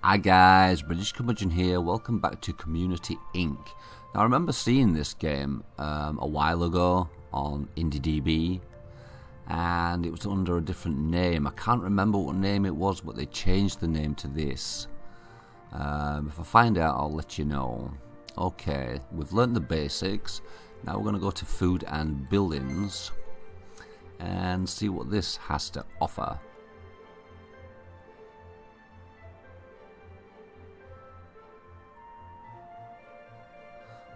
Hi guys, British Curmudgeon here, welcome back to Community Inc. Now I remember seeing this game a while ago on IndieDB, and it was under a different name. I can't remember what name it was, but they changed the name to this. If I find out, I'll let you know. Okay, we've learnt the basics. Now we're going to go to food and buildings and see what this has to offer.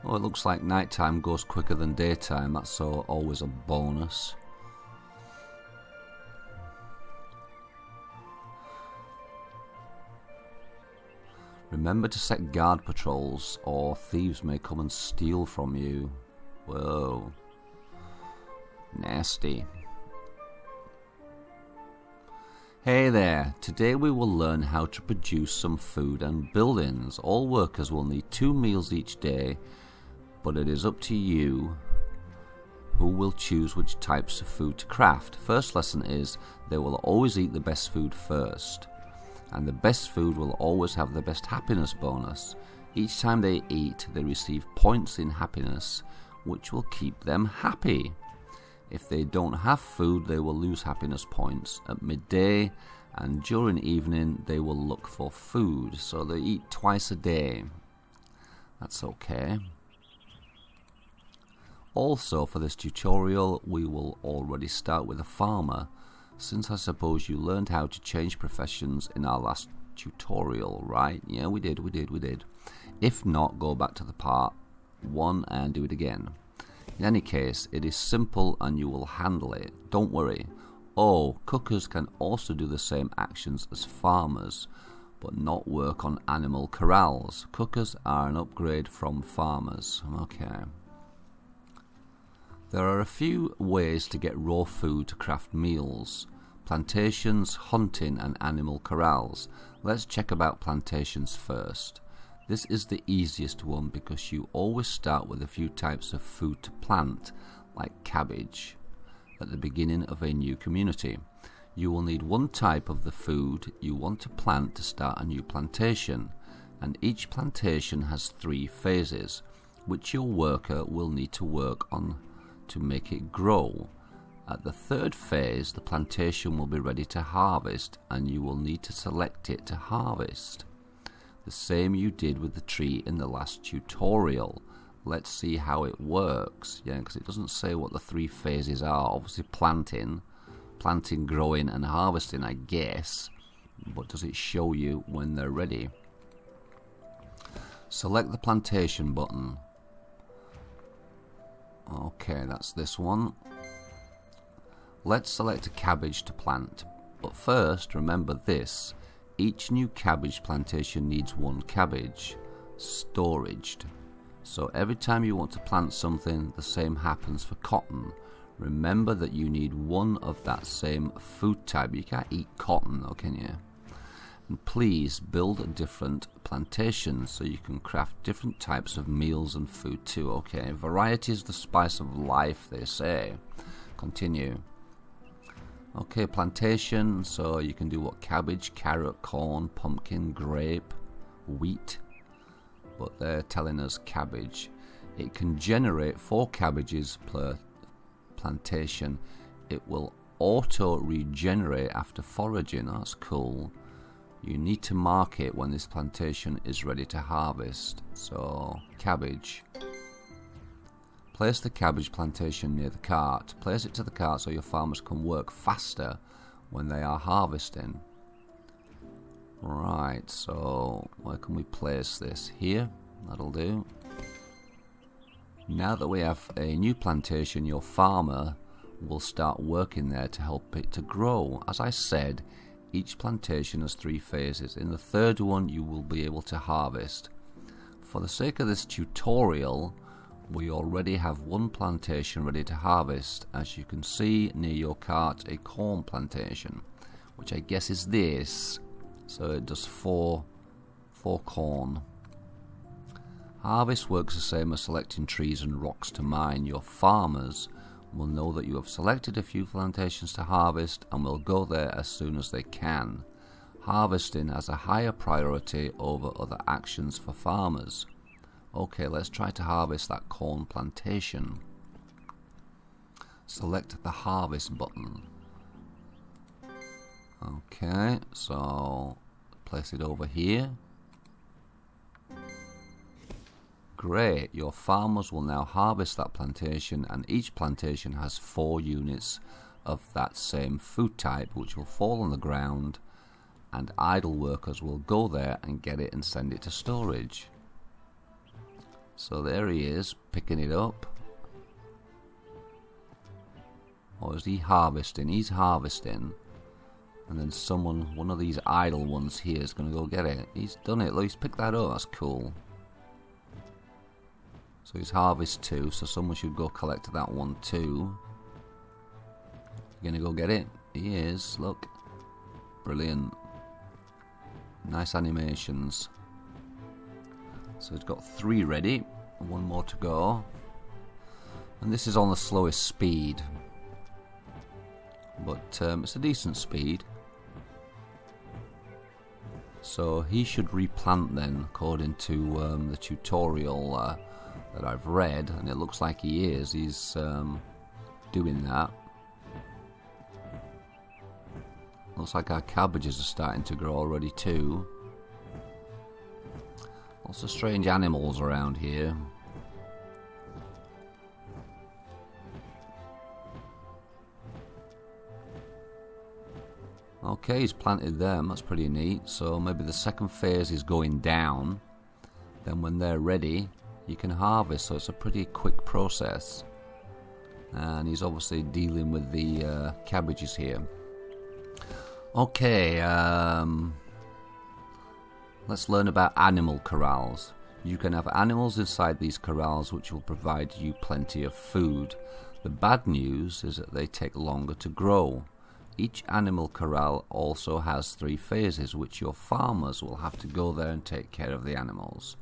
Oh, it looks like nighttime goes quicker than daytime. That's always a bonus. Remember to set guard patrols or thieves may come and steal from you. Whoa. Nasty. Hey there, today we will learn how to produce some food and buildings. All workers will need 2 meals each day, but it is up to you who will choose which types of food to craft. First lesson is they will always eat the best food first, and the best food will always have the best happiness bonus. Each time they eat, they receive points in happiness, which will keep them happy. If they don't have food, they will lose happiness points. At midday and during evening, they will look for food, so they eat twice a day. That's okay. Also, for this tutorial, we will already start with a farmer, since I suppose you learned how to change professions in our last tutorial, right? Yeah, we did. If not, go back to the part 1 and do it again. In any case, it is simple and you will handle it. Don't worry. Oh, cookers can also do the same actions as farmers, but not work on animal corrals. Cookers are an upgrade from farmers. Okay. There are a few ways to get raw food to craft meals. Plantations, hunting and animal corrals. Let's check about plantations first. This is the easiest one because you always start with a few types of food to plant, like cabbage, at the beginning of a new community. You will need one type of the food you want to plant to start a new plantation, and each plantation has 3 phases, which your worker will need to work on to make it grow. At the 3rd phase, the plantation will be ready to harvest, and you will need to select it to harvest. The same you did with the tree in the last tutorial. Let's see how it works. Yeah, because it doesn't say what the 3 phases are. Obviously planting, growing and harvesting, I guess. But does it show you when they're ready? Select the plantation button. Okay, that's this one. Let's select a cabbage to plant. But first, remember this. Each new cabbage plantation needs 1 cabbage, storaged. So every time you want to plant something, the same happens for cotton. Remember that you need 1 of that same food type. You can't eat cotton though, can you? And please build different plantations so you can craft different types of meals and food too, okay? Variety is the spice of life, they say. Continue. Okay, plantation, so you can do what? Cabbage, carrot, corn, pumpkin, grape, wheat. But they're telling us cabbage. It can generate 4 cabbages per plantation. It will auto-regenerate after foraging. That's cool. You need to mark it when this plantation is ready to harvest. So, cabbage. Place the cabbage plantation near the cart. Place it to the cart so your farmers can work faster when they are harvesting. Right, so where can we place this? Here, that'll do. Now that we have a new plantation, your farmer will start working there to help it to grow. As I said, each plantation has 3 phases. In the 3rd one, you will be able to harvest. For the sake of this tutorial, we already have 1 plantation ready to harvest. As you can see near your cart, a corn plantation, which I guess is this. So it does 4 corn. Harvest works the same as selecting trees and rocks to mine. Your farmers will know that you have selected a few plantations to harvest and will go there as soon as they can. Harvesting has a higher priority over other actions for farmers. Okay, let's try to harvest that corn plantation. Select the harvest button. Okay, so place it over here. Great, your farmers will now harvest that plantation, and each plantation has 4 units of that same food type, which will fall on the ground, and idle workers will go there and get it and send it to storage. So there he is, picking it up. Or is he harvesting? He's harvesting. And then someone, one of these idle ones here is going to go get it. He's done it. Look, he's picked that up. That's cool. So he's harvest 2, so someone should go collect that one too. You gonna go get it? He is. Look. Brilliant. Nice animations. So he's got 3 ready. 1 more to go. And this is on the slowest speed. But it's a decent speed. So he should replant then, according to the tutorial that I've read, and it looks like he is. He's doing that. Looks like our cabbages are starting to grow already too. Lots of strange animals around here. Okay, he's planted them. That's pretty neat. So maybe the second phase is going down. Then when they're ready, you can harvest. So it's a pretty quick process. And he's obviously dealing with the cabbages here. Okay, let's learn about animal corrals. You can have animals inside these corrals which will provide you plenty of food. The bad news is that they take longer to grow. Each animal corral also has 3 phases, which your farmers will have to go there and take care of the animals.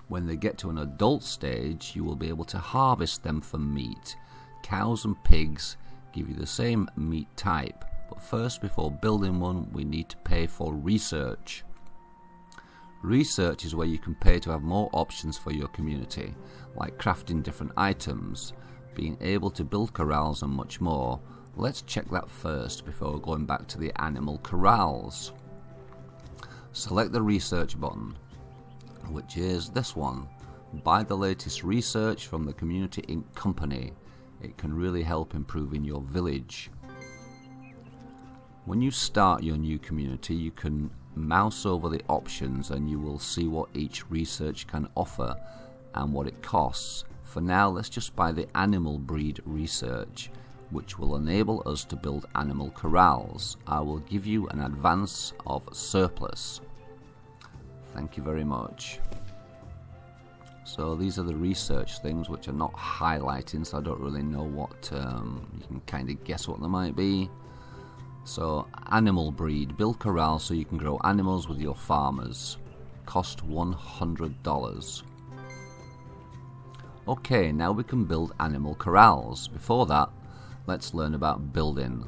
When they get to an adult stage, you will be able to harvest them for meat. Cows and pigs give you the same meat type, but first, before building one, we need to pay for research. Research is where you can pay to have more options for your community, like crafting different items, being able to build corrals and much more. Let's check that first before going back to the animal corrals. Select the research button, which is this one. Buy the latest research from the CommunityINC company. It can really help improving your village. When you start your new community, you can mouse over the options and you will see what each research can offer and what it costs. For now, let's just buy the animal breed research, which will enable us to build animal corrals. I will give you an advance of surplus. Thank you very much. So these are the research things which are not highlighting, so I don't really know what, you can kind of guess what they might be. So animal breed, build corrals so you can grow animals with your farmers. Cost $100. Okay, now we can build animal corrals. Before that, let's learn about building.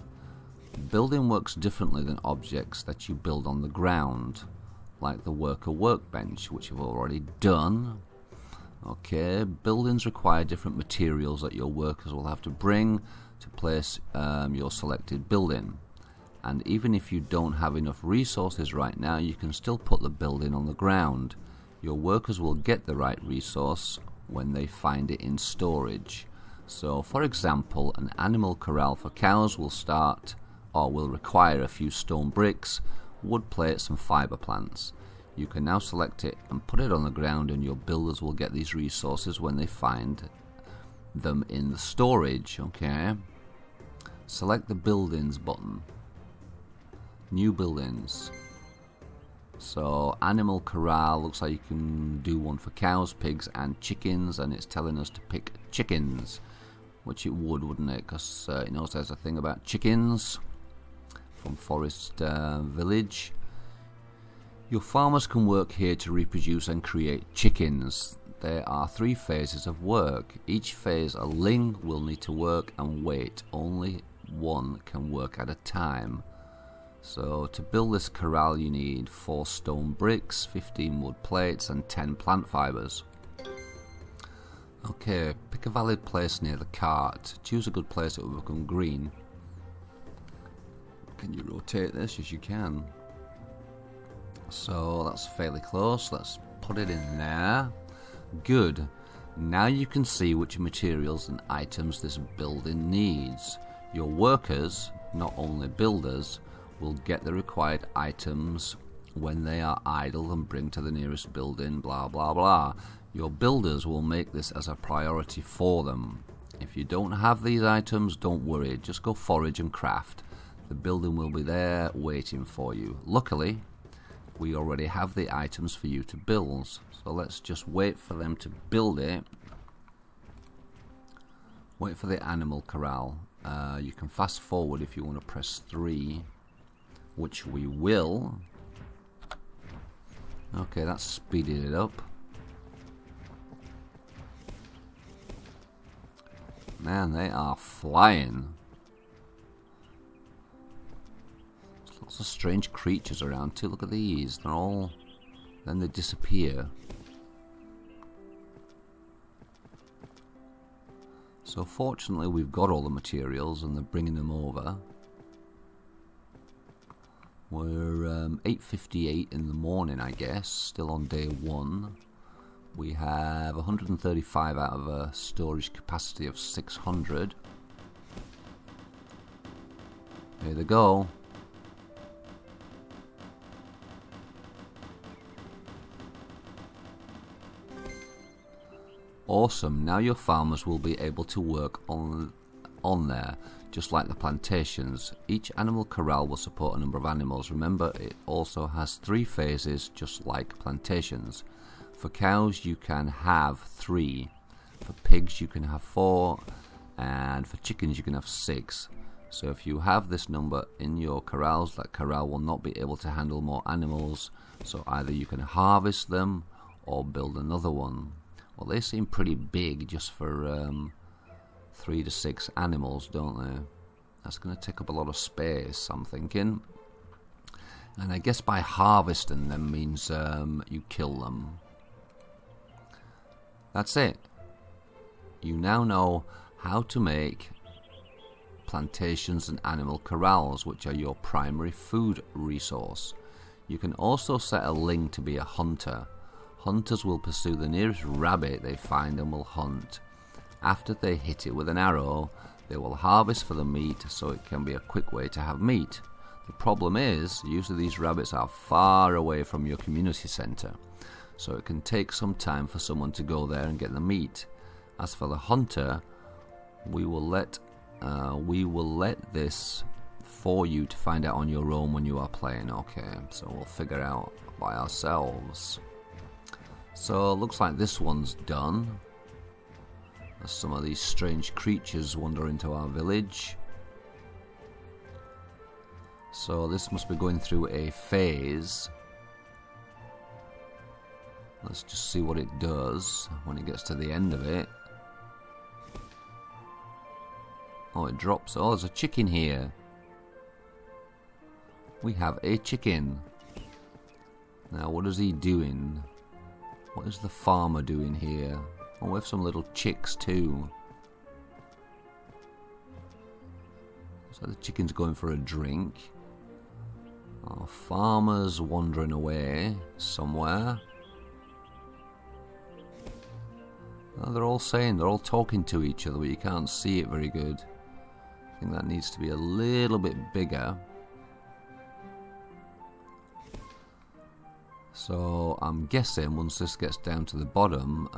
Building works differently than objects that you build on the ground, like the worker workbench, which you've already done. Okay, buildings require different materials that your workers will have to bring to place your selected building. And even if you don't have enough resources right now, you can still put the building on the ground. Your workers will get the right resource when they find it in storage. So, for example, an animal corral for cows will require a few stone bricks, wood plates and fiber plants. You can now select it and put it on the ground, and your builders will get these resources when they find them in the storage. Okay. Select the buildings button. New buildings. So animal corral, looks like you can do one for cows, pigs and chickens, and it's telling us to pick chickens, which it would, wouldn't it? Because it knows there's a thing about chickens from Forest Village. Your farmers can work here to reproduce and create chickens. There are 3 phases of work. Each phase a ling will need to work and wait. Only one can work at a time. So to build this corral you need 4 stone bricks, 15 wood plates and 10 plant fibers. Okay, pick a valid place near the cart. Choose a good place that will become green. Can you rotate this? Yes you can. So that's fairly close. Let's put it in there. Good. Now you can see which materials and items this building needs. Your workers, not only builders, will get the required items when they are idle and bring to the nearest building, blah blah blah. Your builders will make this as a priority for them. If you don't have these items, don't worry, just go forage and craft. The building will be there waiting for you. Luckily, we already have the items for you to build, so let's just wait for them to build it. Wait for the animal corral. You can fast forward if you want to press 3, which we will. Okay, that's speeded it up. Man, they are flying. There's lots of strange creatures around too. Look at these. They're all... Then they disappear. So fortunately we've got all the materials and they're bringing them over. We're 8:58 in the morning, I guess. Still on day 1. We have 135 out of a storage capacity of 600. Here they go. Awesome. Now your farmers will be able to work on there, just like the plantations. Each animal corral will support a number of animals. Remember, it also has 3 phases, just like plantations. For cows you can have 3, for pigs you can have 4, and for chickens you can have 6. So if you have this number in your corrals, that corral will not be able to handle more animals, so either you can harvest them or build another one. Well, they seem pretty big just for 3 to 6 animals, don't they? That's going to take up a lot of space, I'm thinking. And I guess by harvesting them means you kill them. That's it. You now know how to make plantations and animal corrals, which are your primary food resource. You can also set a ling to be a hunter. Hunters will pursue the nearest rabbit they find and will hunt. After they hit it with an arrow, they will harvest for the meat, so it can be a quick way to have meat. The problem is, usually these rabbits are far away from your community center, so it can take some time for someone to go there and get the meat. As for the hunter, we will let this for you to find out on your own when you are playing. Okay, so we'll figure out by ourselves. So it looks like this one's done. As some of these strange creatures wander into our village. So this must be going through a phase. Let's just see what it does when it gets to the end of it. Oh, it drops. Oh, there's a chicken here. We have a chicken. Now, what is he doing? What is the farmer doing here? Oh, we have some little chicks too. So the chicken's going for a drink. Our farmer's wandering away somewhere. Oh, they're all talking to each other, but you can't see it very good. I think that needs to be a little bit bigger. So I'm guessing once this gets down to the bottom,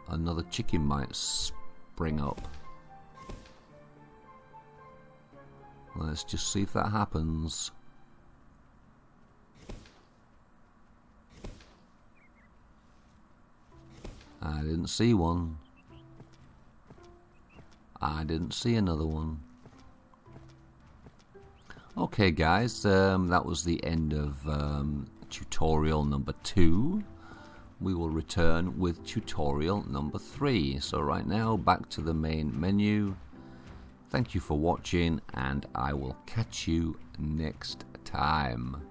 another chicken might spring up. Let's just see if that happens. I didn't see one. I didn't see another one. Okay guys, that was the end of tutorial number 2. We will return with tutorial number 3. So right now, back to the main menu. Thank you for watching, and I will catch you next time.